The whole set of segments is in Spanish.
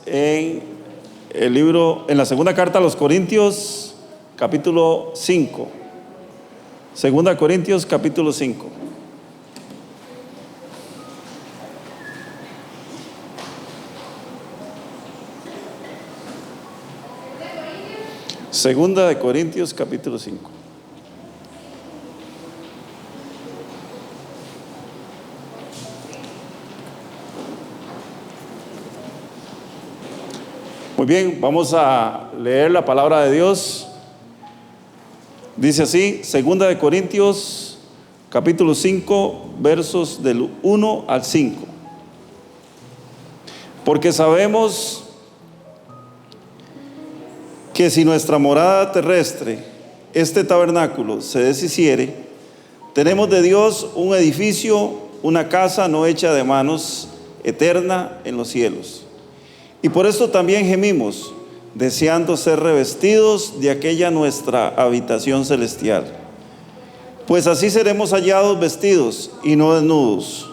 En el libro, en la segunda carta a los Corintios, capítulo 5. Segunda Corintios, capítulo 5. Segunda de Corintios, capítulo 5. Muy bien, vamos a leer la palabra de Dios. Dice así, Segunda de Corintios, capítulo 5, versos del 1 al 5. Porque sabemos que si nuestra morada terrestre, este tabernáculo, se deshiciere, tenemos de Dios un edificio, una casa no hecha de manos, eterna en los cielos. Y por esto también gemimos, deseando ser revestidos de aquella nuestra habitación celestial. Pues así seremos hallados vestidos y no desnudos,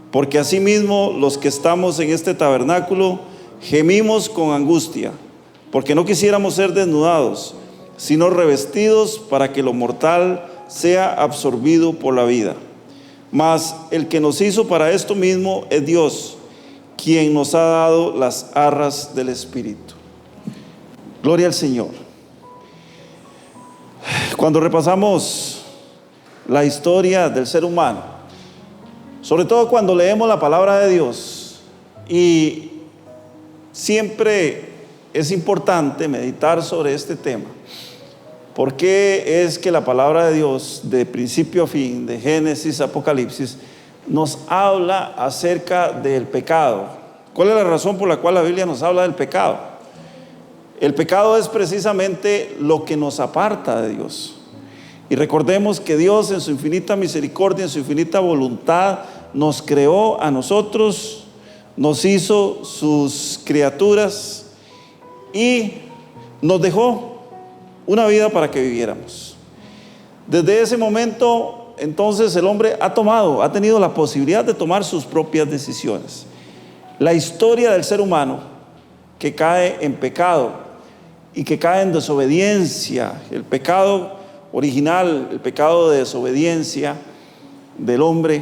porque asimismo los que estamos en este tabernáculo gemimos con angustia, porque no quisiéramos ser desnudados, sino revestidos para que lo mortal sea absorbido por la vida. Mas el que nos hizo para esto mismo es Dios, quien nos ha dado las arras del Espíritu. Gloria al Señor. Cuando repasamos la historia del ser humano, sobre todo cuando leemos la palabra de Dios, y siempre es importante meditar sobre este tema, porque es que la palabra de Dios, de principio a fin, de Génesis a Apocalipsis, nos habla acerca del pecado. ¿Cuál es la razón por la cual la Biblia nos habla del pecado? El pecado es precisamente lo que nos aparta de Dios. Y recordemos que Dios, en su infinita misericordia, en su infinita voluntad, nos creó a nosotros, nos hizo sus criaturas y nos dejó una vida para que viviéramos. Desde ese momento, entonces, el hombre ha tenido la posibilidad de tomar sus propias decisiones. La historia del ser humano que cae en pecado y que cae en desobediencia, el pecado original, el pecado de desobediencia del hombre,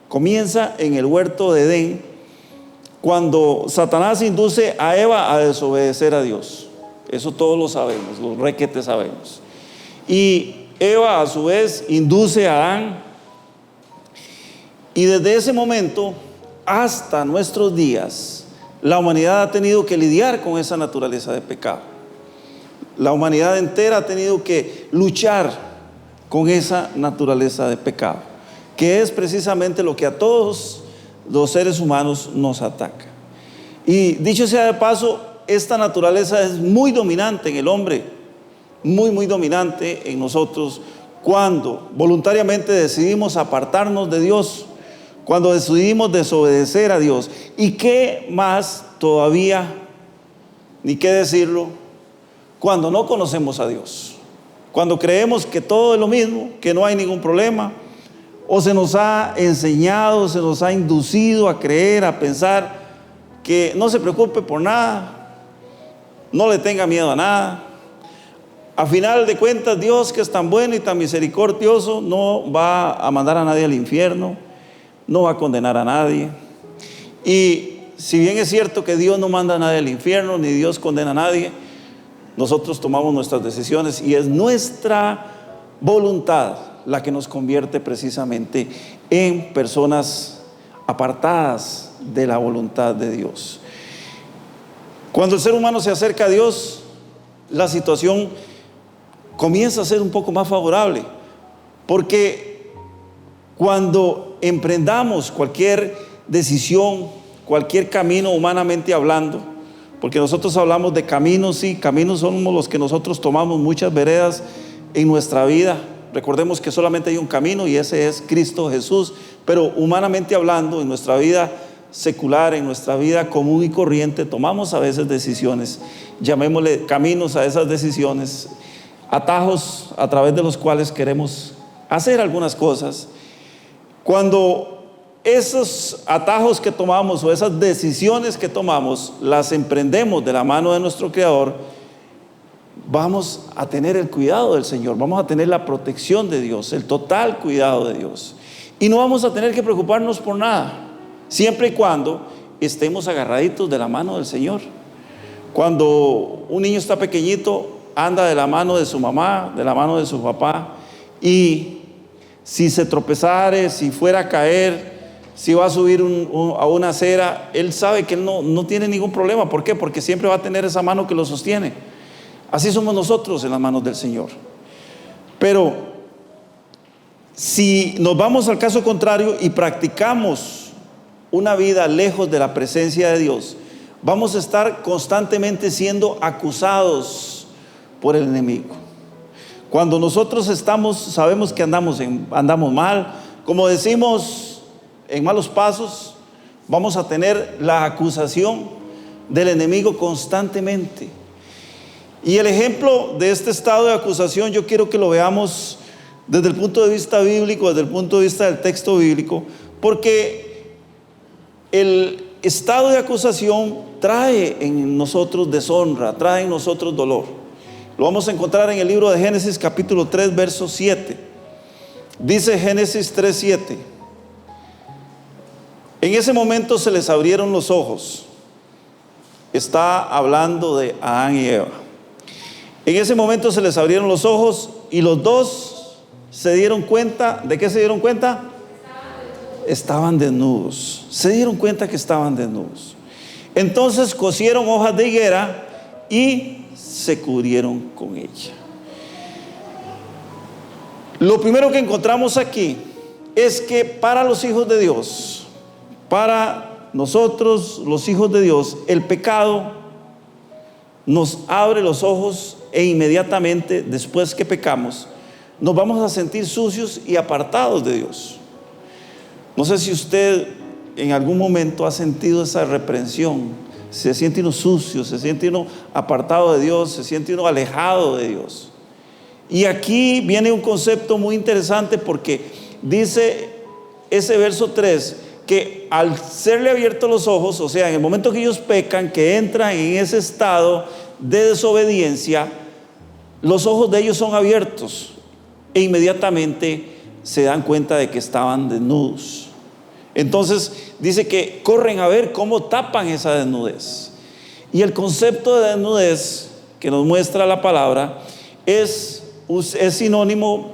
comienza en el huerto de Edén, cuando Satanás induce a Eva a desobedecer a Dios. Eso todos lo sabemos, los requete sabemos. Y Eva a su vez induce a Adán, y desde ese momento hasta nuestros días la humanidad ha tenido que lidiar con esa naturaleza de pecado. La humanidad entera ha tenido que luchar con esa naturaleza de pecado, que es precisamente lo que a todos los seres humanos nos ataca. Y dicho sea de paso, esta naturaleza es muy dominante en el hombre, muy dominante en nosotros, cuando voluntariamente decidimos apartarnos de Dios, cuando decidimos desobedecer a Dios. Y qué más todavía, ni qué decirlo, cuando no conocemos a Dios, cuando creemos que todo es lo mismo, que no hay ningún problema, o se nos ha enseñado, se nos ha inducido a creer, a pensar que no se preocupe por nada, no le tenga miedo a nada. A final de cuentas, Dios, que es tan bueno y tan misericordioso, no va a mandar a nadie al infierno, no va a condenar a nadie. Y si bien es cierto que Dios no manda a nadie al infierno, ni Dios condena a nadie, nosotros tomamos nuestras decisiones y es nuestra voluntad la que nos convierte precisamente en personas apartadas de la voluntad de Dios. Cuando el ser humano se acerca a Dios, la situación comienza a ser un poco más favorable, porque cuando emprendamos cualquier decisión, cualquier camino humanamente hablando, porque nosotros hablamos de caminos, sí, caminos somos los que nosotros tomamos, muchas veredas en nuestra vida. Recordemos que solamente hay un camino y ese es Cristo Jesús, pero humanamente hablando, en nuestra vida secular, en nuestra vida común y corriente, tomamos a veces decisiones, llamémosle caminos a esas decisiones, atajos a través de los cuales queremos hacer algunas cosas. Cuando esos atajos que tomamos o esas decisiones que tomamos, las emprendemos de la mano de nuestro Creador, vamos a tener el cuidado del Señor, vamos a tener la protección de Dios, el total cuidado de Dios. Y no vamos a tener que preocuparnos por nada, siempre y cuando estemos agarraditos de la mano del Señor. Cuando un niño está pequeñito, anda de la mano de su mamá, de la mano de su papá, y si se tropezare, si fuera a caer, si va a subir a una acera, él sabe que él no tiene ningún problema. ¿Por qué? Porque siempre va a tener esa mano que lo sostiene. Así somos nosotros en las manos del Señor. Pero si nos vamos al caso contrario y practicamos una vida lejos de la presencia de Dios, vamos a estar constantemente siendo acusados por el enemigo. Cuando nosotros sabemos que andamos mal, como decimos, en malos pasos, vamos a tener la acusación del enemigo constantemente. Y el ejemplo de este estado de acusación, yo quiero que lo veamos desde el punto de vista bíblico, desde el punto de vista del texto bíblico, porque el estado de acusación trae en nosotros deshonra, trae en nosotros dolor. Lo vamos a encontrar en el libro de Génesis capítulo 3, verso 7. Dice Génesis 3, 7. En ese momento se les abrieron los ojos. Está hablando de Adán y Eva. En ese momento se les abrieron los ojos y los dos se dieron cuenta. ¿De qué se dieron cuenta? Estaban desnudos. Se dieron cuenta que estaban desnudos. Entonces cosieron hojas de higuera y se cubrieron con ella. Lo primero que encontramos aquí es que para los hijos de Dios, para nosotros los hijos de Dios, el pecado nos abre los ojos e inmediatamente después que pecamos nos vamos a sentir sucios y apartados de Dios. No sé si usted en algún momento ha sentido esa reprensión. Se siente uno sucio, se siente uno apartado de Dios, se siente uno alejado de Dios. Y aquí viene un concepto muy interesante, porque dice ese verso 3 que al serle abiertos los ojos, o sea, en el momento que ellos pecan, que entran en ese estado de desobediencia, los ojos de ellos son abiertos e inmediatamente se dan cuenta de que estaban desnudos. Entonces dice que corren a ver cómo tapan esa desnudez. Y el concepto de desnudez que nos muestra la palabra es sinónimo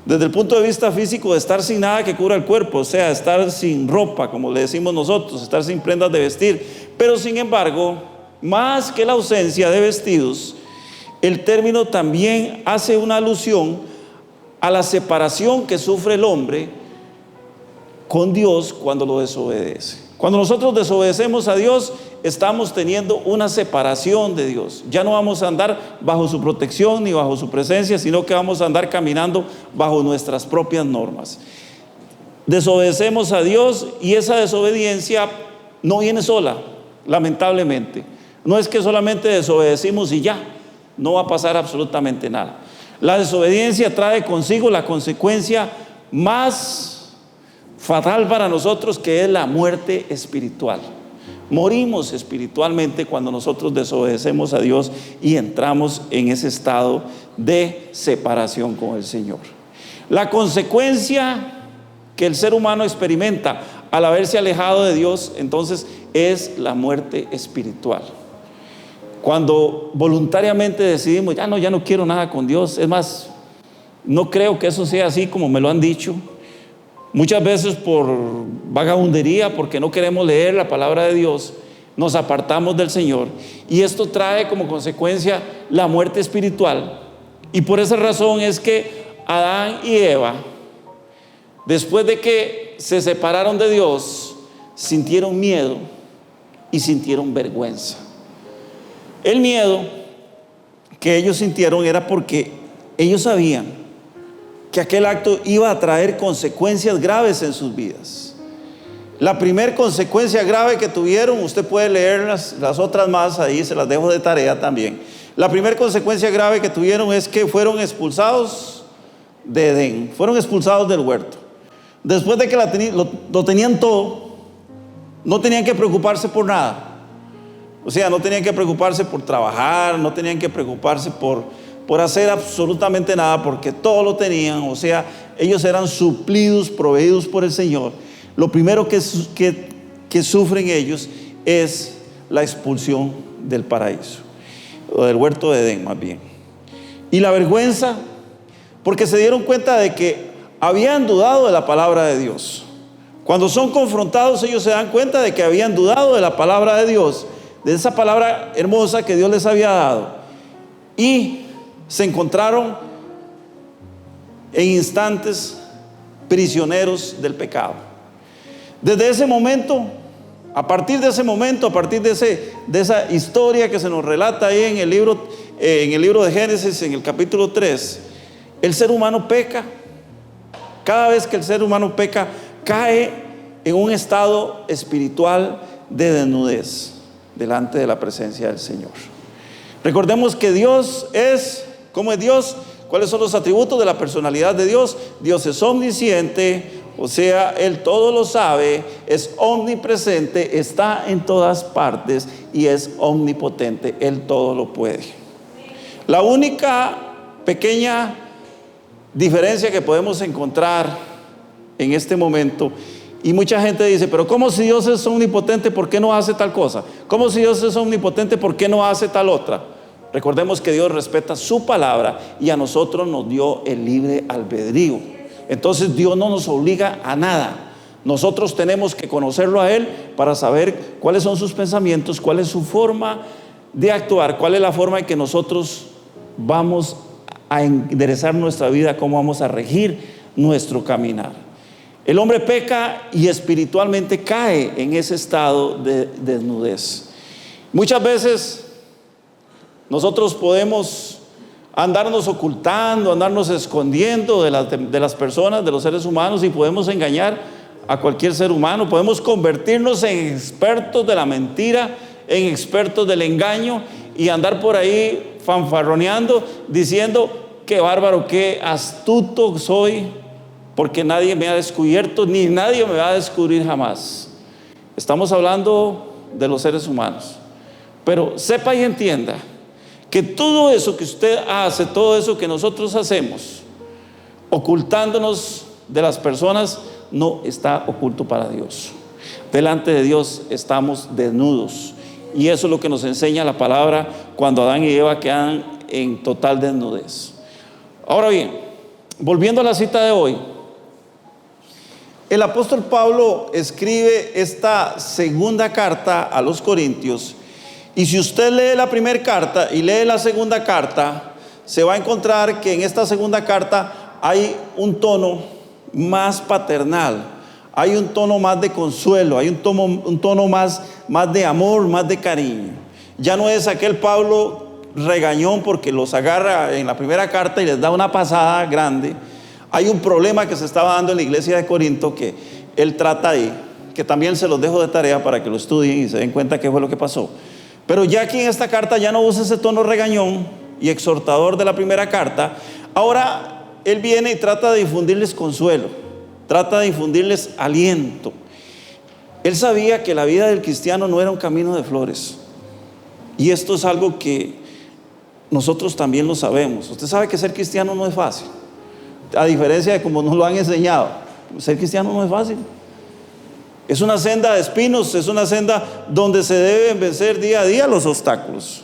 desde el punto de vista físico de estar sin nada que cubra el cuerpo, o sea, estar sin ropa, como le decimos nosotros, estar sin prendas de vestir. Pero sin embargo, más que la ausencia de vestidos, el término también hace una alusión a la separación que sufre el hombre con Dios cuando lo desobedece. Cuando nosotros desobedecemos a Dios, estamos teniendo una separación de Dios. Ya no vamos a andar bajo su protección ni bajo su presencia, sino que vamos a andar caminando bajo nuestras propias normas. Desobedecemos a Dios y esa desobediencia no viene sola, lamentablemente. No es que solamente desobedecimos y ya, no va a pasar absolutamente nada. La desobediencia trae consigo la consecuencia más fatal para nosotros, que es la muerte espiritual. Morimos espiritualmente cuando nosotros desobedecemos a Dios y entramos en ese estado de separación con el Señor. La consecuencia que el ser humano experimenta al haberse alejado de Dios, entonces, es la muerte espiritual. Cuando voluntariamente decidimos, ya no quiero nada con Dios, es más, no creo que eso sea así como me lo han dicho. Muchas veces por vagabundería, porque no queremos leer la palabra de Dios, nos apartamos del Señor, y esto trae como consecuencia la muerte espiritual. Y por esa razón es que Adán y Eva, después de que se separaron de Dios, sintieron miedo y sintieron vergüenza. El miedo que ellos sintieron era porque ellos sabían que aquel acto iba a traer consecuencias graves en sus vidas. La primera consecuencia grave que tuvieron, usted puede leer las otras más, ahí se las dejo de tarea también. La primera consecuencia grave que tuvieron es que fueron expulsados de Edén, fueron expulsados del huerto. después de que lo tenían todo, no tenían que preocuparse por nada. O sea, no tenían que preocuparse por trabajar, no tenían que preocuparse por hacer absolutamente nada, porque todo lo tenían. O sea, ellos eran suplidos, proveídos por el Señor. Lo primero que sufren ellos es la expulsión del paraíso, o del huerto de Edén más bien. Y la vergüenza, porque se dieron cuenta de que habían dudado de la palabra de Dios. Cuando son confrontados, ellos se dan cuenta de que habían dudado de la palabra de Dios, de esa palabra hermosa que Dios les había dado, y se encontraron en instantes prisioneros del pecado. Desde ese momento, a partir de ese momento, a partir de esa historia que se nos relata ahí en el libro de Génesis, en el capítulo 3, el ser humano peca. Cada vez que el ser humano peca, cae en un estado espiritual de desnudez delante de la presencia del Señor. Recordemos que Dios es, ¿cómo es Dios? ¿Cuáles son los atributos de la personalidad de Dios? Dios es omnisciente, o sea, Él todo lo sabe, es omnipresente, está en todas partes y es omnipotente, Él todo lo puede. La única pequeña diferencia que podemos encontrar en este momento, y mucha gente dice, pero ¿cómo si Dios es omnipotente, por qué no hace tal cosa? ¿Cómo si Dios es omnipotente, por qué no hace tal otra? Recordemos que Dios respeta su palabra y a nosotros nos dio el libre albedrío. Entonces Dios no nos obliga a nada. Nosotros tenemos que conocerlo a Él para saber cuáles son sus pensamientos, cuál es su forma de actuar, cuál es la forma en que nosotros vamos a enderezar nuestra vida, cómo vamos a regir nuestro caminar. El hombre peca y espiritualmente cae en ese estado de desnudez. Muchas veces nosotros podemos andarnos ocultando, andarnos escondiendo de las personas, de los seres humanos, y podemos engañar a cualquier ser humano. Podemos convertirnos en expertos de la mentira, en expertos del engaño, y andar por ahí fanfarroneando, diciendo: qué bárbaro, qué astuto soy, porque nadie me ha descubierto, ni nadie me va a descubrir jamás. Estamos hablando de los seres humanos. Pero sepa y entienda que todo eso que usted hace, todo eso que nosotros hacemos, ocultándonos de las personas, no está oculto para Dios. Delante de Dios estamos desnudos, y eso es lo que nos enseña la palabra cuando Adán y Eva quedan en total desnudez. Ahora bien, volviendo a la cita de hoy, el apóstol Pablo escribe esta segunda carta a los Corintios, y si usted lee la primera carta y lee la segunda carta, se va a encontrar que en esta segunda carta hay un tono más paternal, hay un tono más de consuelo, hay un tono más de amor, más de cariño. Ya no es aquel Pablo regañón porque los agarra en la primera carta y les da una pasada grande. Hay un problema que se estaba dando en la iglesia de Corinto que él trata ahí, que también se los dejo de tarea para que lo estudien y se den cuenta qué fue lo que pasó. Pero ya aquí en esta carta ya no usa ese tono regañón y exhortador de la primera carta. Ahora él viene y trata de infundirles consuelo, trata de infundirles aliento. Él sabía que la vida del cristiano no era un camino de flores, y esto es algo que nosotros también lo sabemos. Usted sabe que ser cristiano no es fácil, a diferencia de como nos lo han enseñado. Ser cristiano no es fácil. Es una senda de espinos, es una senda donde se deben vencer día a día los obstáculos.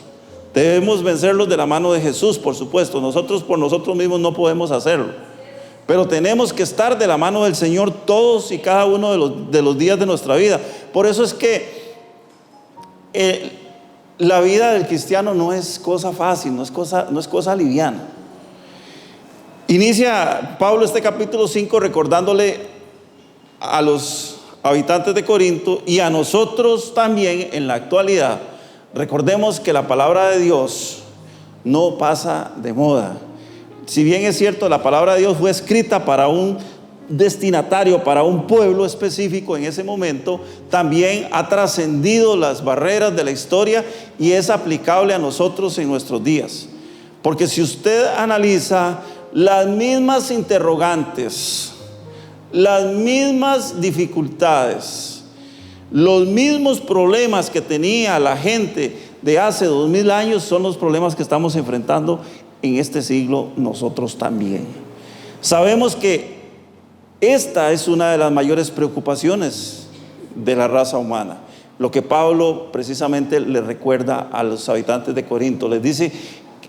Debemos vencerlos de la mano de Jesús, por supuesto. Nosotros por nosotros mismos no podemos hacerlo, pero tenemos que estar de la mano del Señor todos y cada uno de los días de nuestra vida. Por eso es que la vida del cristiano no es cosa fácil, no es cosa liviana. Inicia Pablo este capítulo 5 recordándole a los habitantes de Corinto y a nosotros también en la actualidad. Recordemos que la palabra de Dios no pasa de moda. Si bien es cierto, la palabra de Dios fue escrita para un destinatario, para un pueblo específico en ese momento, también ha trascendido las barreras de la historia y es aplicable a nosotros en nuestros días. Porque si usted analiza las mismas interrogantes, las mismas dificultades, los mismos problemas que tenía la gente de hace 2000 años son los problemas que estamos enfrentando en este siglo nosotros también. Sabemos que esta es una de las mayores preocupaciones de la raza humana. Lo que Pablo precisamente le recuerda a los habitantes de Corinto, les dice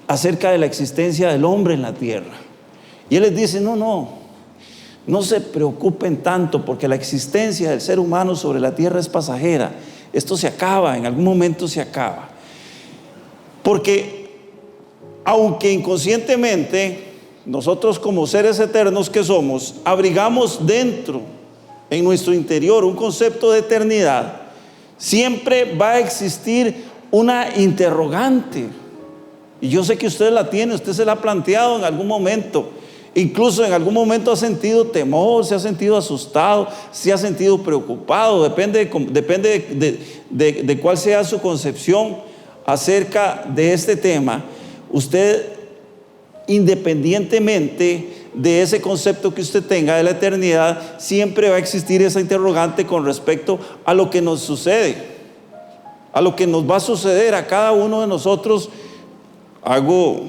acerca de la existencia del hombre en la tierra. Y él les dice, no se preocupen tanto, porque la existencia del ser humano sobre la tierra es pasajera. Esto se acaba, en algún momento se acaba. Porque aunque inconscientemente nosotros como seres eternos que somos, abrigamos dentro, en nuestro interior, un concepto de eternidad, siempre va a existir una interrogante. Y yo sé que usted la tiene, usted se la ha planteado en algún momento. Incluso en algún momento ha sentido temor, se ha sentido asustado, se ha sentido preocupado. Depende de cuál sea su concepción acerca de este tema. Usted, independientemente de ese concepto que usted tenga de la eternidad, siempre va a existir esa interrogante con respecto a lo que nos sucede, a lo que nos va a suceder a cada uno de nosotros. Hago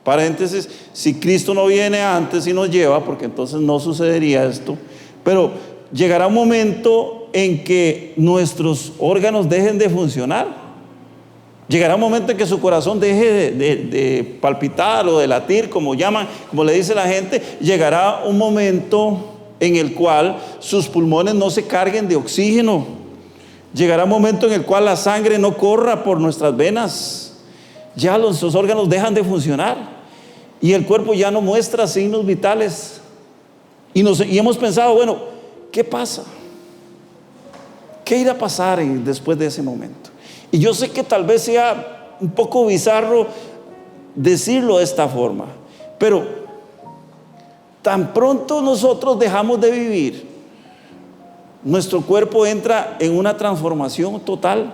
paréntesis, si Cristo no viene antes y nos lleva, porque entonces no sucedería esto, pero llegará un momento en que nuestros órganos dejen de funcionar. Llegará un momento en que su corazón deje de palpitar o de latir, como llaman, como le dice la gente. Llegará un momento en el cual sus pulmones no se carguen de oxígeno. Llegará un momento en el cual la sangre no corra por nuestras venas. Ya nuestros órganos dejan de funcionar y el cuerpo ya no muestra signos vitales. Y hemos pensado, bueno, ¿qué pasa? ¿Qué irá a pasar después de ese momento? Y yo sé que tal vez sea un poco bizarro decirlo de esta forma, pero tan pronto nosotros dejamos de vivir, nuestro cuerpo entra en una transformación total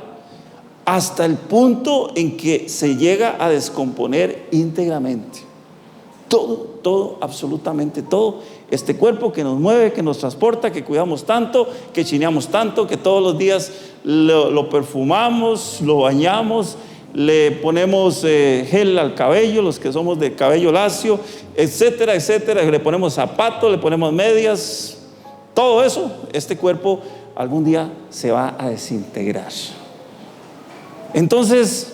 hasta el punto en que se llega a descomponer íntegramente. Todo, absolutamente todo. Este cuerpo que nos mueve, que nos transporta, que cuidamos tanto, que chineamos tanto, que todos los días lo perfumamos, lo bañamos, le ponemos gel al cabello, los que somos de cabello lacio, etcétera, etcétera. Le ponemos zapatos, le ponemos medias, todo eso. Este cuerpo algún día se va a desintegrar. Entonces,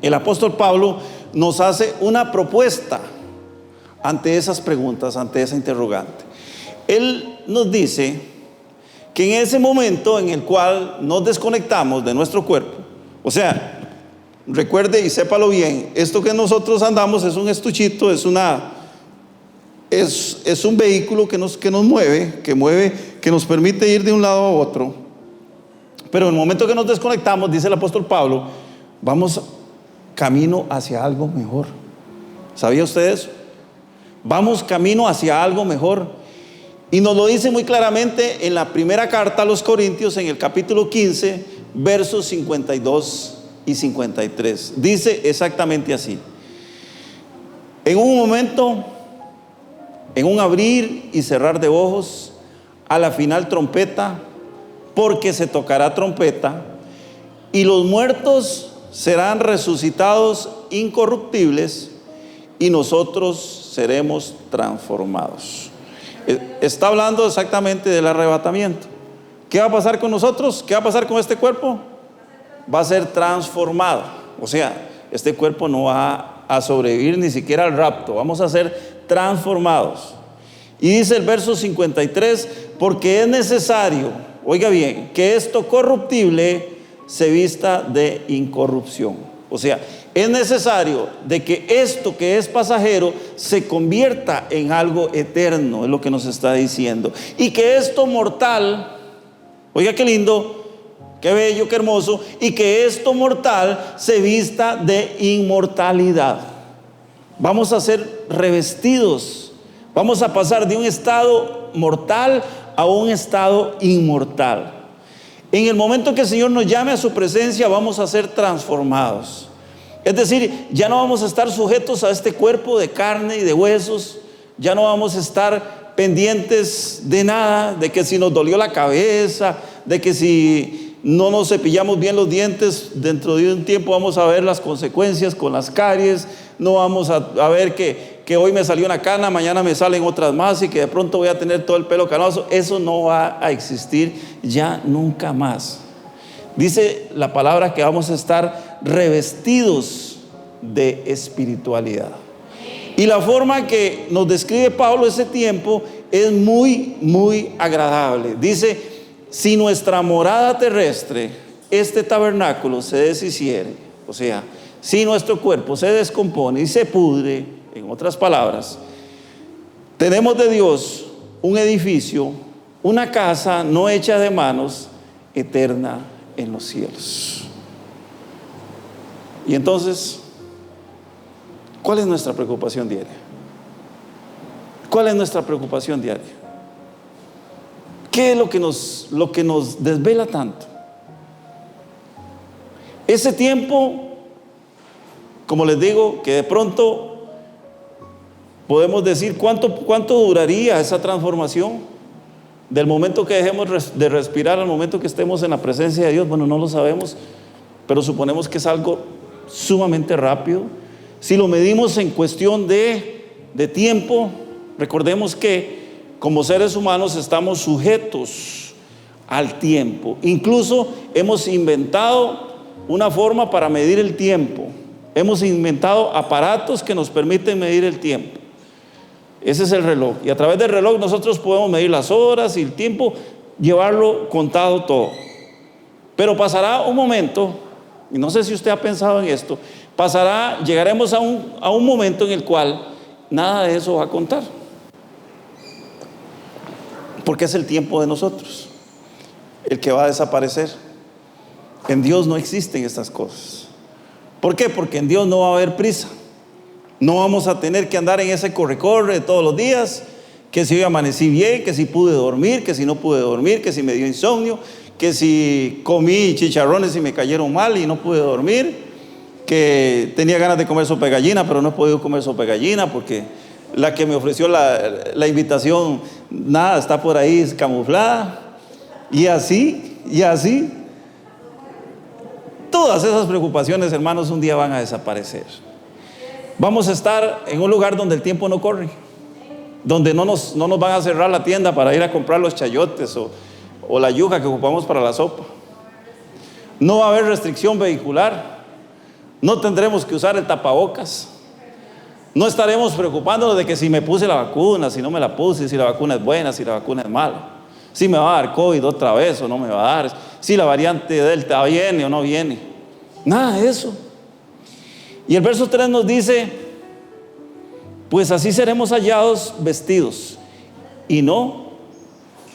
el apóstol Pablo nos hace una propuesta ante esas preguntas, ante esa interrogante. Él nos dice que en ese momento en el cual nos desconectamos de nuestro cuerpo, o sea, recuerde y sépalo bien, esto que nosotros andamos es un estuchito, es un vehículo que nos mueve, que nos permite ir de un lado a otro. Pero en el momento que nos desconectamos, dice el apóstol Pablo, vamos camino hacia algo mejor. ¿Sabía usted eso? Vamos camino hacia algo mejor. Y nos lo dice muy claramente en la primera carta a los Corintios, en el capítulo 15, versos 52 y 53. Dice exactamente así: en un momento, en un abrir y cerrar de ojos, a la final trompeta, porque se tocará trompeta, y los muertos serán resucitados incorruptibles, y nosotros seremos transformados. Está hablando exactamente del arrebatamiento. ¿Qué va a pasar con nosotros? ¿Qué va a pasar con este cuerpo? Va a ser transformado. O sea, este cuerpo no va a sobrevivir ni siquiera al rapto. Vamos a ser transformados. Y dice el verso 53, porque es necesario, oiga bien, que esto corruptible se vista de incorrupción. O sea, es necesario de que esto que es pasajero se convierta en algo eterno, es lo que nos está diciendo. Y que esto mortal, oiga qué lindo, qué bello, qué hermoso, y que esto mortal se vista de inmortalidad. Vamos a ser revestidos, vamos a pasar de un estado mortal a un estado inmortal. En el momento que el Señor nos llame a su presencia, vamos a ser transformados. Es decir, ya no vamos a estar sujetos a este cuerpo de carne y de huesos, ya no vamos a estar pendientes de nada, de que si nos dolió la cabeza, de que si no nos cepillamos bien los dientes, dentro de un tiempo vamos a ver las consecuencias con las caries. No vamos a ver que hoy me salió una cana, mañana me salen otras más y que de pronto voy a tener todo el pelo canoso. Eso no va a existir ya nunca más. Dice la palabra que vamos a estar revestidos de espiritualidad. Y la forma que nos describe Pablo ese tiempo es muy, muy agradable. Dice: si nuestra morada terrestre, este tabernáculo, se deshiciere, o sea, si nuestro cuerpo se descompone y se pudre, en otras palabras, tenemos de Dios un edificio, una casa no hecha de manos, eterna en los cielos. Y entonces, ¿cuál es nuestra preocupación diaria? ¿Cuál es nuestra preocupación diaria? ¿Qué es lo que nos desvela tanto? Ese tiempo, como les digo, que de pronto podemos decir cuánto duraría esa transformación del momento que dejemos de respirar al momento que estemos en la presencia de Dios. Bueno, no lo sabemos, pero suponemos que es algo sumamente rápido. Si lo medimos en cuestión de tiempo, recordemos que como seres humanos estamos sujetos al tiempo. Incluso hemos inventado una forma para medir el tiempo. Hemos inventado aparatos que nos permiten medir el tiempo. Ese es el reloj. Y a través del reloj nosotros podemos medir las horas y el tiempo, llevarlo contado todo. Pero pasará un momento, y no sé si usted ha pensado en esto, llegaremos a un momento en el cual nada de eso va a contar. Porque es el tiempo de nosotros el que va a desaparecer. En Dios no existen estas cosas. ¿Por qué? Porque en Dios no va a haber prisa. No vamos a tener que andar en ese corre-corre de todos los días, que si hoy amanecí bien, que si pude dormir, que si no pude dormir, que si me dio insomnio, que si comí chicharrones y me cayeron mal y no pude dormir, que tenía ganas de comer sopa de gallina, pero no he podido comer sopa de gallina porque la que me ofreció la invitación, nada, está por ahí camuflada. Y así. Todas esas preocupaciones, hermanos, un día van a desaparecer. Vamos a estar en un lugar donde el tiempo no corre, donde no nos van a cerrar la tienda para ir a comprar los chayotes o la yuca que ocupamos para la sopa. No va a haber restricción vehicular. No tendremos que usar el tapabocas. No estaremos preocupándonos de que si me puse la vacuna, si no me la puse, si la vacuna es buena, si la vacuna es mala, si me va a dar COVID otra vez o no me va a dar, si la variante Delta viene o no viene. Nada de eso. Y el verso 3 nos dice: pues así seremos hallados vestidos y no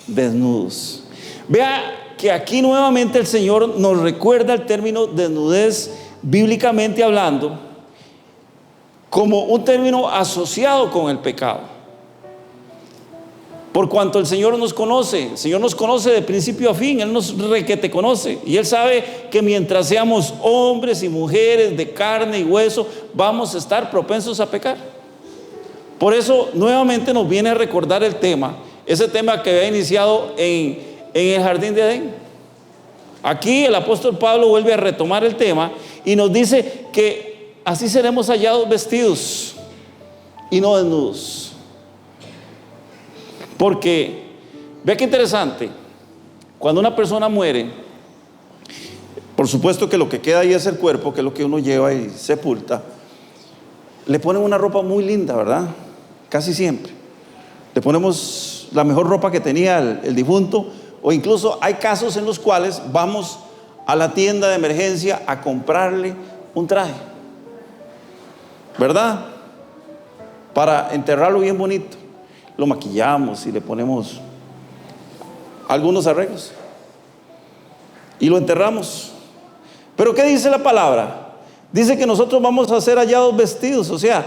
desnudos. Vea que aquí nuevamente el Señor nos recuerda el término desnudez, bíblicamente hablando, como un término asociado con el pecado. Por cuanto el Señor nos conoce de principio a fin. Él nos requete conoce, y Él sabe que mientras seamos hombres y mujeres de carne y hueso, vamos a estar propensos a pecar. Por eso nuevamente nos viene a recordar ese tema que había iniciado en el jardín de Edén. Aquí el apóstol Pablo vuelve a retomar el tema y nos dice que así seremos hallados vestidos y no desnudos. Porque, vea qué interesante, cuando una persona muere, por supuesto que lo que queda ahí es el cuerpo, que es lo que uno lleva y sepulta. Le ponen una ropa muy linda, ¿verdad? Casi siempre. Le ponemos la mejor ropa que tenía el difunto, o incluso hay casos en los cuales vamos a la tienda de emergencia a comprarle un traje, ¿verdad? Para enterrarlo bien bonito. Lo maquillamos y le ponemos algunos arreglos y lo enterramos. Pero ¿qué dice la palabra? Dice que nosotros vamos a ser hallados vestidos. O sea,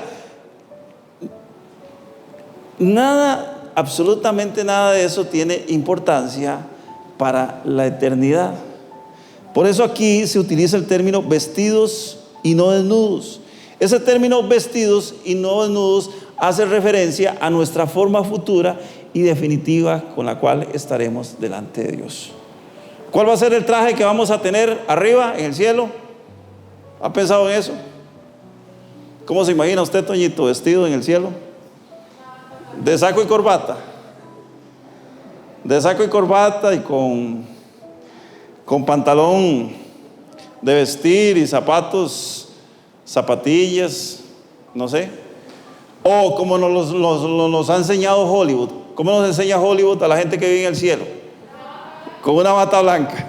nada, absolutamente nada de eso tiene importancia para la eternidad. Por eso aquí se utiliza el término vestidos y no desnudos. Ese término vestidos y no desnudos hace referencia a nuestra forma futura y definitiva con la cual estaremos delante de Dios. ¿Cuál va a ser el traje que vamos a tener arriba en el cielo? ¿Ha pensado en eso? ¿Cómo se imagina usted, Toñito, vestido en el cielo? De saco y corbata. De saco y corbata y con pantalón de vestir y zapatos, zapatillas, no sé. O como nos ha enseñado Hollywood. ¿Cómo nos enseña Hollywood a la gente que vive en el cielo? Con una bata blanca.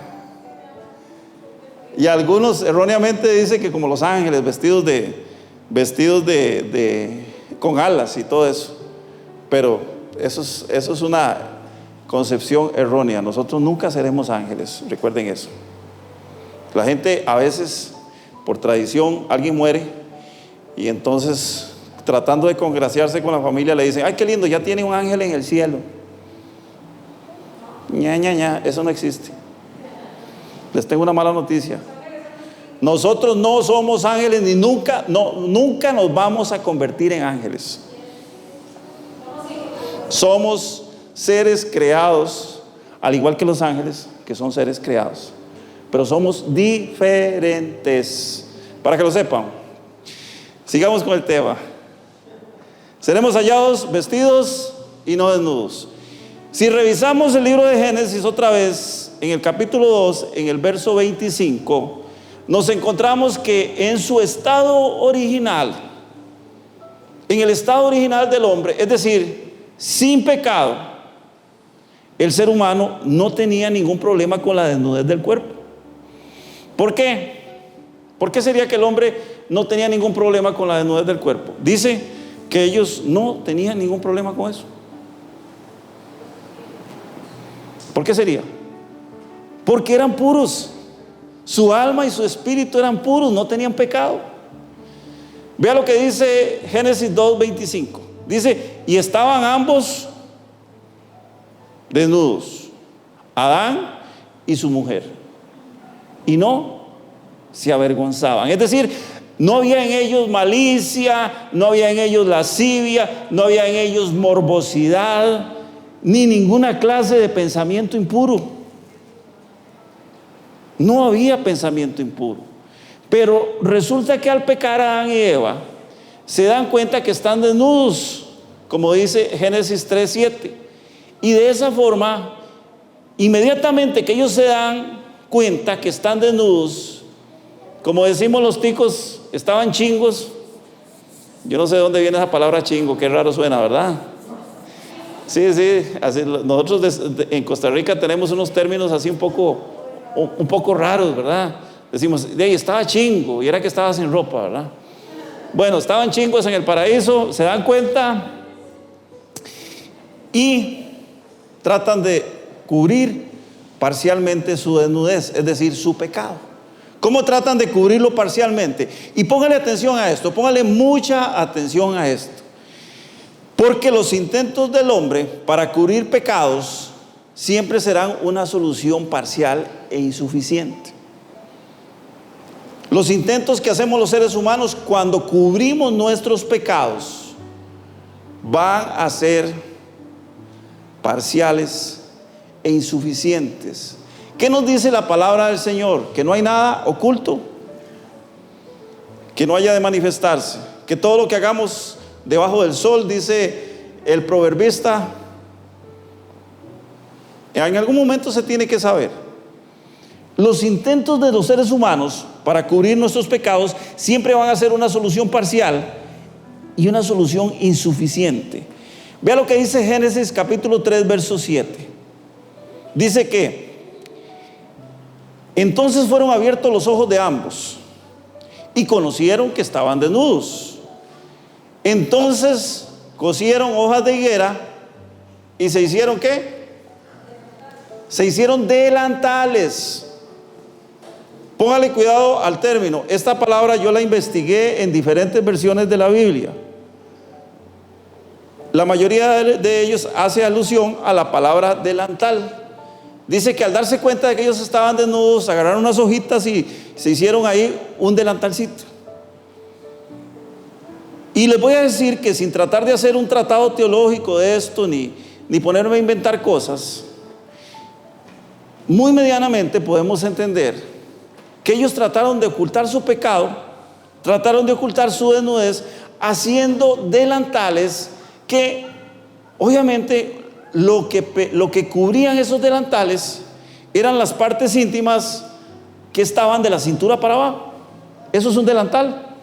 Y algunos erróneamente dicen que como los ángeles, vestidos con alas y todo eso. Pero eso es una concepción errónea. Nosotros nunca seremos ángeles, recuerden eso. La gente a veces, por tradición, alguien muere y entonces, tratando de congraciarse con la familia, le dicen: ay, qué lindo, ya tiene un ángel en el cielo. Eso no existe. Les tengo una mala noticia. Nosotros no somos ángeles, ni nunca nos vamos a convertir en ángeles. Somos seres creados, al igual que los ángeles, que son seres creados, pero somos diferentes, para que lo sepan. Sigamos con el tema. Seremos hallados vestidos y no desnudos. Si revisamos el libro de Génesis otra vez, en el capítulo 2, en el verso 25, nos encontramos que en su estado original, en el estado original del hombre, es decir, sin pecado, el ser humano no tenía ningún problema con la desnudez del cuerpo. ¿Por qué? ¿Por qué sería que el hombre no tenía ningún problema con la desnudez del cuerpo? Dice que ellos no tenían ningún problema con eso. ¿Por qué sería? Porque eran puros. Su alma y su espíritu eran puros, no tenían pecado. Vea lo que dice Génesis 2:25. Dice: y estaban ambos desnudos, Adán y su mujer, y no se avergonzaban. Es decir, no había en ellos malicia, no había en ellos lascivia, no había en ellos morbosidad, ni ninguna clase de pensamiento impuro. No había pensamiento impuro. Pero resulta que al pecar Adán y Eva, se dan cuenta que están desnudos, como dice Génesis 3:7. Y de esa forma, inmediatamente que ellos se dan cuenta que están desnudos, como decimos los ticos, estaban chingos. Yo no sé de dónde viene esa palabra chingo, qué raro suena, ¿verdad? Sí, así, nosotros en Costa Rica tenemos unos términos así un poco raros, ¿verdad? Decimos: estaba chingo, y era que estaba sin ropa, ¿verdad? Bueno, estaban chingos en el paraíso, se dan cuenta y tratan de cubrir parcialmente su desnudez, es decir, su pecado. ¿Cómo tratan de cubrirlo parcialmente? Y póngale atención a esto, póngale mucha atención a esto. Porque los intentos del hombre para cubrir pecados siempre serán una solución parcial e insuficiente. Los intentos que hacemos los seres humanos cuando cubrimos nuestros pecados van a ser parciales e insuficientes. ¿Qué nos dice la palabra del Señor? Que no hay nada oculto que no haya de manifestarse, que todo lo que hagamos debajo del sol, dice el proverbista, en algún momento se tiene que saber. Los intentos de los seres humanos para cubrir nuestros pecados siempre van a ser una solución parcial y una solución insuficiente. Vea lo que dice Génesis capítulo 3 verso 7. Dice que entonces fueron abiertos los ojos de ambos y conocieron que estaban desnudos. Entonces cosieron hojas de higuera y se hicieron ¿qué? Se hicieron delantales. Póngale cuidado al término. Esta palabra yo la investigué en diferentes versiones de la Biblia. La mayoría de ellos hace alusión a la palabra delantal. Dice que al darse cuenta de que ellos estaban desnudos, agarraron unas hojitas y se hicieron ahí un delantalcito. Y les voy a decir que sin tratar de hacer un tratado teológico de esto, ni ni ponerme a inventar cosas, muy medianamente podemos entender que ellos trataron de ocultar su pecado, trataron de ocultar su desnudez, haciendo delantales que obviamente lo que cubrían esos delantales eran las partes íntimas que estaban de la cintura para abajo. Eso es un delantal.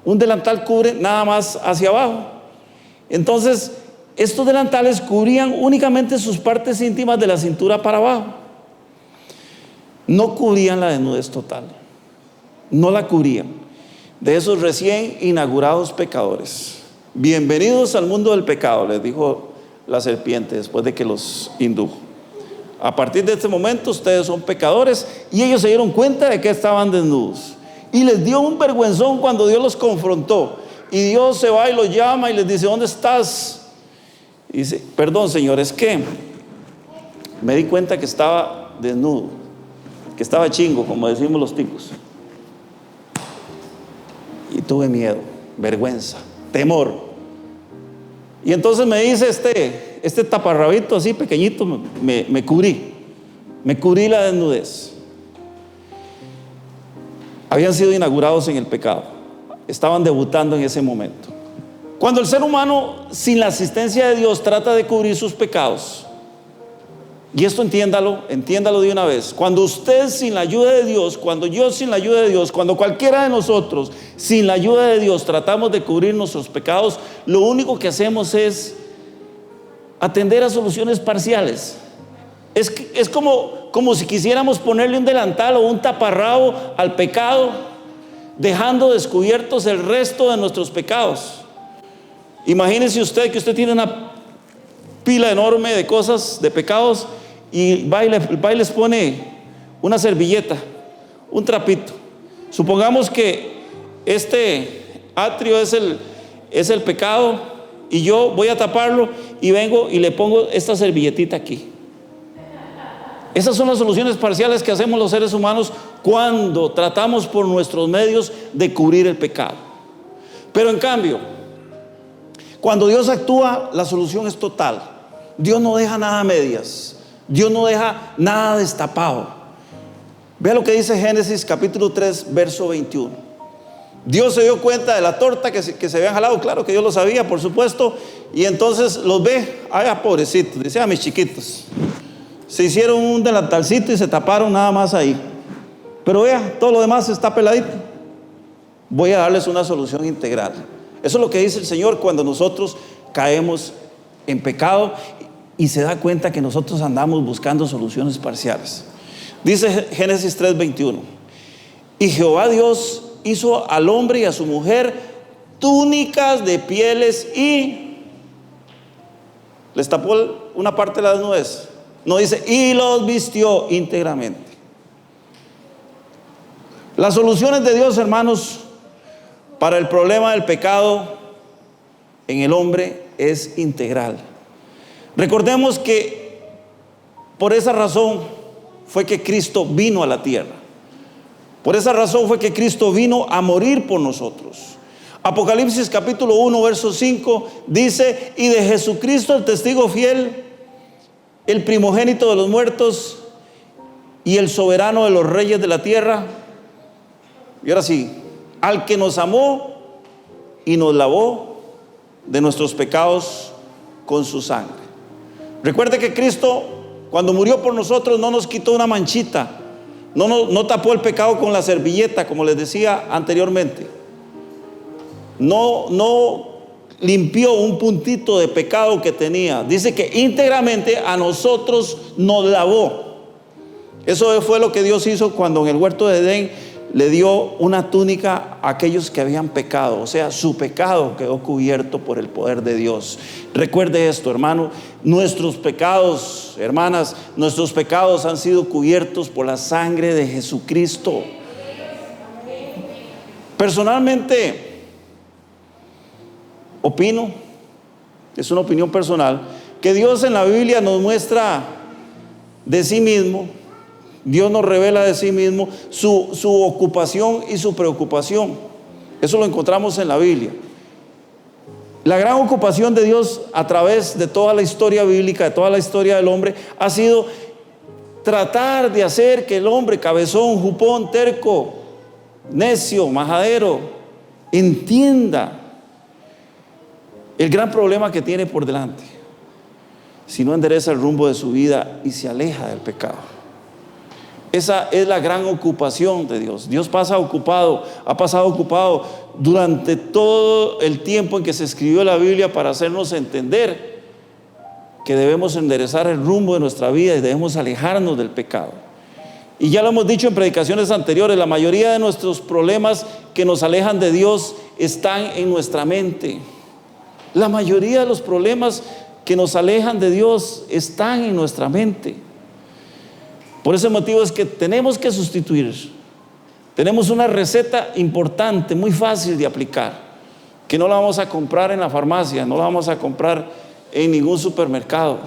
Un delantal cubre nada más hacia abajo. Entonces, estos delantales cubrían únicamente sus partes íntimas de la cintura para abajo. No cubrían la desnudez total. No la cubrían. De esos recién inaugurados pecadores. Bienvenidos al mundo del pecado, les dijo la serpiente después de que los indujo. A partir de este momento ustedes son pecadores. Y ellos se dieron cuenta de que estaban desnudos. Y les dio un vergüenzón cuando Dios los confrontó. Y Dios se va y los llama y les dice: ¿dónde estás? Y dice: perdón, Señor, es que me di cuenta que estaba desnudo, que estaba chingo, como decimos los ticos. Y tuve miedo, vergüenza, temor. Y entonces me dice este taparrabito así pequeñito, me cubrí la desnudez. Habían sido inaugurados en el pecado, estaban debutando en ese momento. Cuando el ser humano, sin la asistencia de Dios, trata de cubrir sus pecados, y esto entiéndalo de una vez, cuando usted sin la ayuda de Dios, cuando yo sin la ayuda de Dios, cuando cualquiera de nosotros sin la ayuda de Dios tratamos de cubrir nuestros pecados, lo único que hacemos es atender a soluciones parciales. Es como si quisiéramos ponerle un delantal o un taparrabo al pecado, dejando descubiertos el resto de nuestros pecados. Imagínese usted que usted tiene una pila enorme de cosas, de pecados, y va y les pone una servilleta, un trapito. Supongamos que este atrio es el pecado, y yo voy a taparlo y vengo y le pongo esta servilletita aquí. Esas son las soluciones parciales que hacemos los seres humanos cuando tratamos por nuestros medios de cubrir el pecado. Pero en cambio, cuando Dios actúa, la solución es total. Dios no deja nada a medias. Dios no deja nada destapado. Vea lo que dice Génesis capítulo 3, verso 21. Dios se dio cuenta de la torta que se habían jalado. Claro que Dios lo sabía, por supuesto. Y entonces los ve: ay, pobrecitos, dice: a mis chiquitos, se hicieron un delantalcito y se taparon nada más ahí. Pero vea, todo lo demás está peladito. Voy a darles una solución integral. Eso es lo que dice el Señor cuando nosotros caemos en pecado y se da cuenta que nosotros andamos buscando soluciones parciales. Dice Génesis 3:21: y Jehová Dios hizo al hombre y a su mujer túnicas de pieles y les tapó una parte de la desnudez. No dice: y los vistió íntegramente. Las soluciones de Dios, hermanos, para el problema del pecado en el hombre es integral. Recordemos que por esa razón fue que Cristo vino a la tierra. Por esa razón fue que Cristo vino a morir por nosotros. Apocalipsis capítulo 1, verso 5 dice: y de Jesucristo, el testigo fiel, el primogénito de los muertos y el soberano de los reyes de la tierra. Y ahora sí, al que nos amó y nos lavó de nuestros pecados con su sangre. Recuerde que Cristo, cuando murió por nosotros, no nos quitó una manchita, no tapó el pecado con la servilleta, como les decía anteriormente. No limpió un puntito de pecado que tenía. Dice que íntegramente a nosotros nos lavó. Eso fue lo que Dios hizo cuando en el huerto de Edén le dio una túnica a aquellos que habían pecado. O sea, su pecado quedó cubierto por el poder de Dios. Recuerde esto, hermano: nuestros pecados, hermanas, nuestros pecados han sido cubiertos por la sangre de Jesucristo. Personalmente opino, es una opinión personal, que Dios en la Biblia nos muestra de sí mismo. Dios nos revela de sí mismo su ocupación y su preocupación. Eso lo encontramos en la Biblia. La gran ocupación de Dios a través de toda la historia bíblica, de toda la historia del hombre, ha sido tratar de hacer que el hombre cabezón, jupón, terco, necio, majadero, entienda el gran problema que tiene por delante, si no endereza el rumbo de su vida y se aleja del pecado. Esa es la gran ocupación de Dios. Dios ha pasado ocupado durante todo el tiempo en que se escribió la Biblia para hacernos entender que debemos enderezar el rumbo de nuestra vida y debemos alejarnos del pecado. Y ya lo hemos dicho en predicaciones anteriores, la mayoría de nuestros problemas que nos alejan de Dios están en nuestra mente. La mayoría de los problemas que nos alejan de Dios están en nuestra mente. Por ese motivo es que tenemos que sustituir. Tenemos una receta importante, muy fácil de aplicar, que no la vamos a comprar en la farmacia, no la vamos a comprar en ningún supermercado.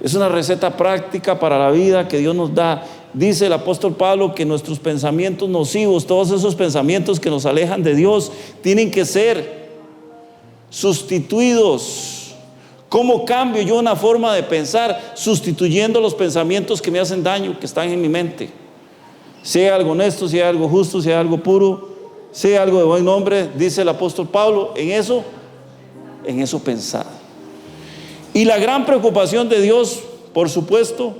Es una receta práctica para la vida que Dios nos da. Dice el apóstol Pablo que nuestros pensamientos nocivos, todos esos pensamientos que nos alejan de Dios, tienen que ser sustituidos. ¿Cómo cambio yo una forma de pensar? Sustituyendo los pensamientos que me hacen daño, que están en mi mente. Sea algo honesto, sea algo justo, sea algo puro, sea algo de buen nombre, dice el apóstol Pablo, en eso pensar. Y la gran preocupación de Dios, por supuesto,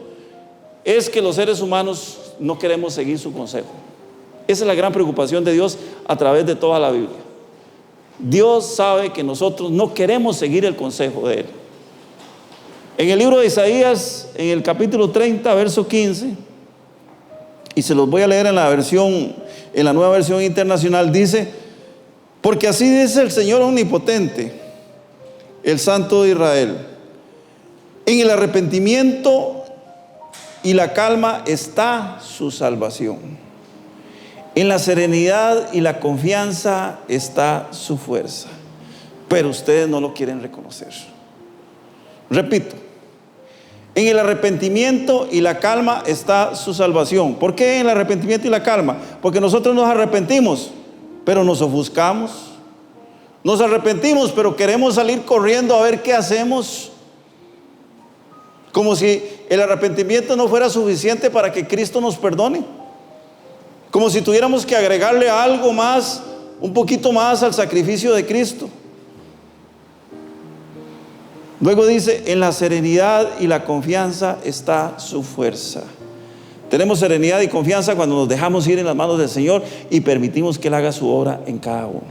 es que los seres humanos no queremos seguir su consejo. Esa es la gran preocupación de Dios a través de toda la Biblia. Dios sabe que nosotros no queremos seguir el consejo de Él. En el libro de Isaías, en el capítulo 30, verso 15, y se los voy a leer en la nueva versión internacional, dice: porque así dice el Señor omnipotente, el Santo de Israel, en el arrepentimiento y la calma está su salvación, en la serenidad y la confianza está su fuerza, pero ustedes no lo quieren reconocer. Repito, en el arrepentimiento y la calma está su salvación. ¿Por qué en el arrepentimiento y la calma? Porque nosotros nos arrepentimos, pero nos ofuscamos. Nos arrepentimos, pero queremos salir corriendo a ver qué hacemos. Como si el arrepentimiento no fuera suficiente para que Cristo nos perdone. Como si tuviéramos que agregarle algo más, un poquito más al sacrificio de Cristo. Luego dice: en la serenidad y la confianza está su fuerza. Tenemos serenidad y confianza cuando nos dejamos ir en las manos del Señor y permitimos que Él haga su obra en cada uno.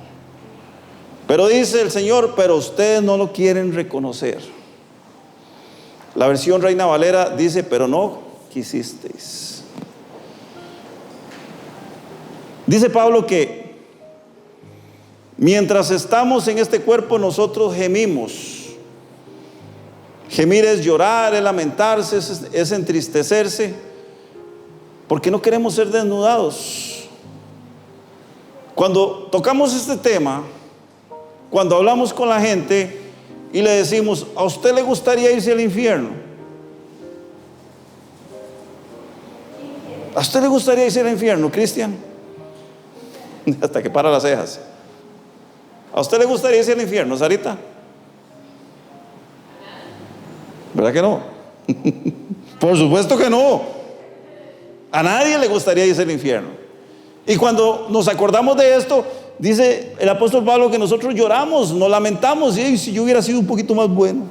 Pero dice el Señor: pero ustedes no lo quieren reconocer. La versión Reina Valera dice: pero no quisisteis. Dice Pablo que mientras estamos en este cuerpo nosotros gemimos. Gemir es llorar, es lamentarse, es entristecerse, porque no queremos ser desnudados. Cuando tocamos este tema, cuando hablamos con la gente y le decimos: ¿a usted le gustaría irse al infierno? ¿A usted le gustaría irse al infierno, Cristian? Hasta que para las cejas. ¿A usted le gustaría irse al infierno, Sarita? ¿Verdad que no? Por supuesto que no. A nadie le gustaría irse al infierno. Y cuando nos acordamos de esto, dice el apóstol Pablo que nosotros lloramos, nos lamentamos. Y si yo hubiera sido un poquito más bueno,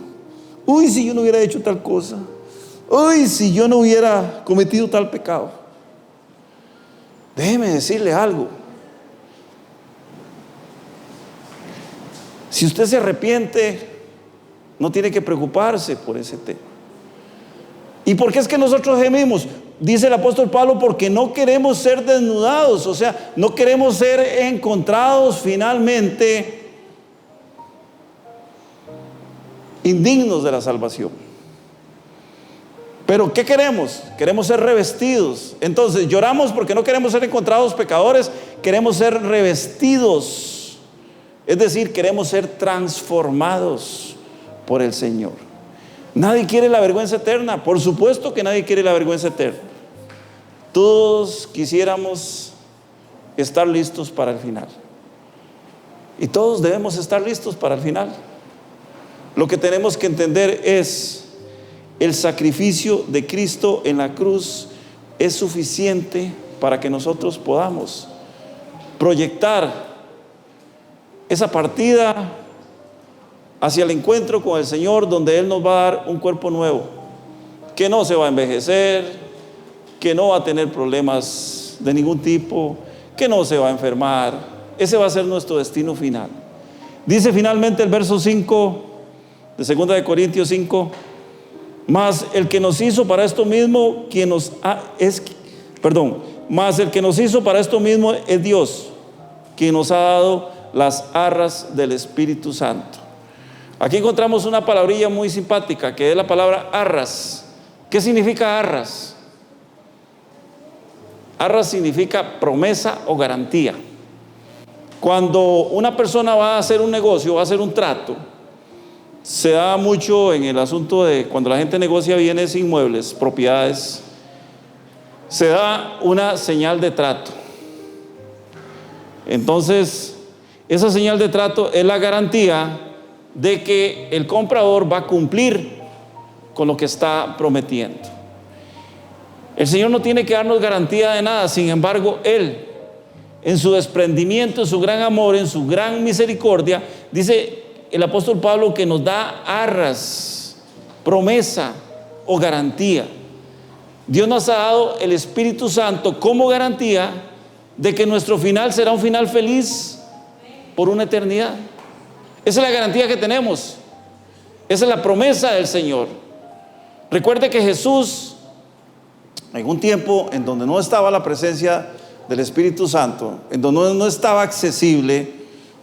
uy, si yo no hubiera hecho tal cosa, uy, si yo no hubiera cometido tal pecado. Déjeme decirle algo. Si usted se arrepiente, no tiene que preocuparse por ese tema. ¿Y por qué es que nosotros gemimos? Dice el apóstol Pablo: porque no queremos ser desnudados, o sea, no queremos ser encontrados finalmente indignos de la salvación. Pero ¿qué queremos? Queremos ser revestidos. Entonces lloramos porque no queremos ser encontrados pecadores, queremos ser revestidos, es decir, queremos ser transformados por el Señor. Nadie quiere la vergüenza eterna. Por supuesto que nadie quiere la vergüenza eterna. Todos quisiéramos estar listos para el final. Y todos debemos estar listos para el final. Lo que tenemos que entender es: el sacrificio de Cristo en la cruz es suficiente para que nosotros podamos proyectar esa partida hacia el encuentro con el Señor, donde Él nos va a dar un cuerpo nuevo, que no se va a envejecer, que no va a tener problemas de ningún tipo, que no se va a enfermar. Ese va a ser nuestro destino final. Dice finalmente el verso 5 de 2 de Corintios 5: mas el que nos hizo para esto mismo, mas el que nos hizo para esto mismo es Dios, quien nos ha dado las arras del Espíritu Santo. Aquí encontramos una palabrilla muy simpática, que es la palabra arras. ¿Qué significa arras? Arras significa promesa o garantía. Cuando una persona va a hacer un negocio, va a hacer un trato, se da mucho en el asunto de cuando la gente negocia bienes inmuebles, propiedades, se da una señal de trato. Entonces, esa señal de trato es la garantía de que el comprador va a cumplir con lo que está prometiendo. El Señor no tiene que darnos garantía de nada. Sin embargo, Él, en su desprendimiento, en su gran amor, en su gran misericordia, dice el apóstol Pablo que nos da arras, promesa o garantía. Dios nos ha dado el Espíritu Santo como garantía de que nuestro final será un final feliz por una eternidad. Esa es la garantía que tenemos. Esa es la promesa del Señor. Recuerde que Jesús, en un tiempo en donde no estaba la presencia del Espíritu Santo, en donde no estaba accesible,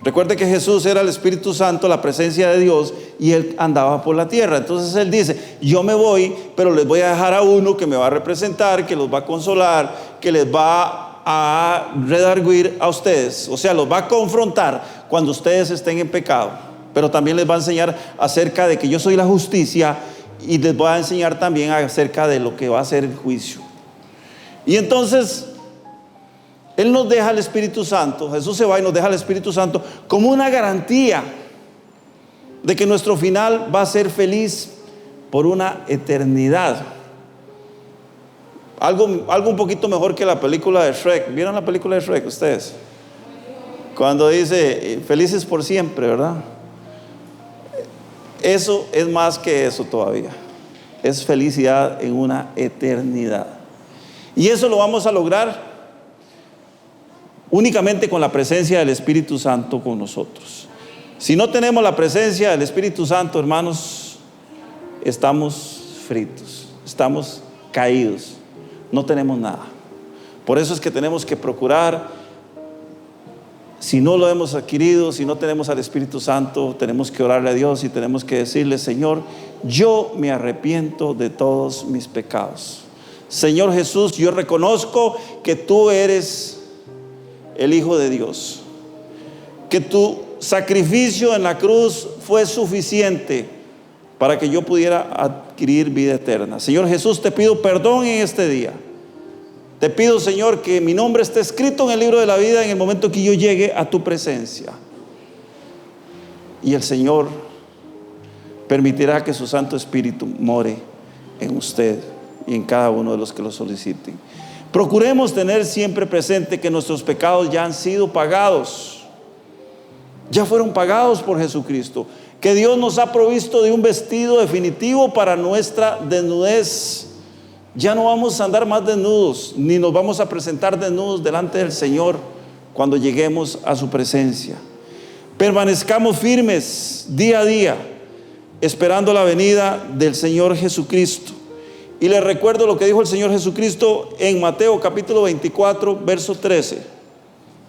recuerde que Jesús era el Espíritu Santo, la presencia de Dios, y Él andaba por la tierra. Entonces Él dice: yo me voy, pero les voy a dejar a uno que me va a representar, que los va a consolar, que les va a redarguir a ustedes, o sea, los va a confrontar cuando ustedes estén en pecado, pero también les va a enseñar acerca de que yo soy la justicia, y les voy a enseñar también acerca de lo que va a ser el juicio. Y entonces Él nos deja el Espíritu Santo. Jesús se va y nos deja el Espíritu Santo como una garantía de que nuestro final va a ser feliz por una eternidad. Algo un poquito mejor que la película de Shrek. ¿Vieron la película de Shrek ustedes? Cuando dice felices por siempre, ¿verdad? Eso es más que eso todavía. Es felicidad en una eternidad. Y eso lo vamos a lograr únicamente con la presencia del Espíritu Santo con nosotros. Si no tenemos la presencia del Espíritu Santo, hermanos, estamos fritos, estamos caídos, no tenemos nada. Por eso es que tenemos que procurar, si no lo hemos adquirido, si no tenemos al Espíritu Santo, tenemos que orarle a Dios y tenemos que decirle: Señor, yo me arrepiento de todos mis pecados. Señor Jesús, yo reconozco que tú eres el Hijo de Dios, que tu sacrificio en la cruz fue suficiente para que yo pudiera adquirir vida eterna. Señor Jesús, te pido perdón en este día. Te pido, Señor, que mi nombre esté escrito en el libro de la vida en el momento que yo llegue a tu presencia. Y el Señor permitirá que su Santo Espíritu more en usted y en cada uno de los que lo soliciten. Procuremos tener siempre presente que nuestros pecados ya han sido pagados. Ya fueron pagados por Jesucristo. Que Dios nos ha provisto de un vestido definitivo para nuestra desnudez. Ya no vamos a andar más desnudos, ni nos vamos a presentar desnudos delante del Señor cuando lleguemos a su presencia. Permanezcamos firmes día a día, esperando la venida del Señor Jesucristo. Y les recuerdo lo que dijo el Señor Jesucristo en Mateo capítulo 24, verso 13.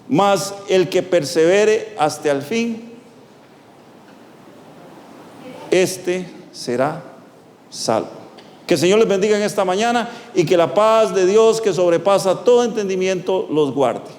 Mas el que persevere hasta el fin, este será salvo. Que el Señor les bendiga en esta mañana y que la paz de Dios, que sobrepasa todo entendimiento, los guarde.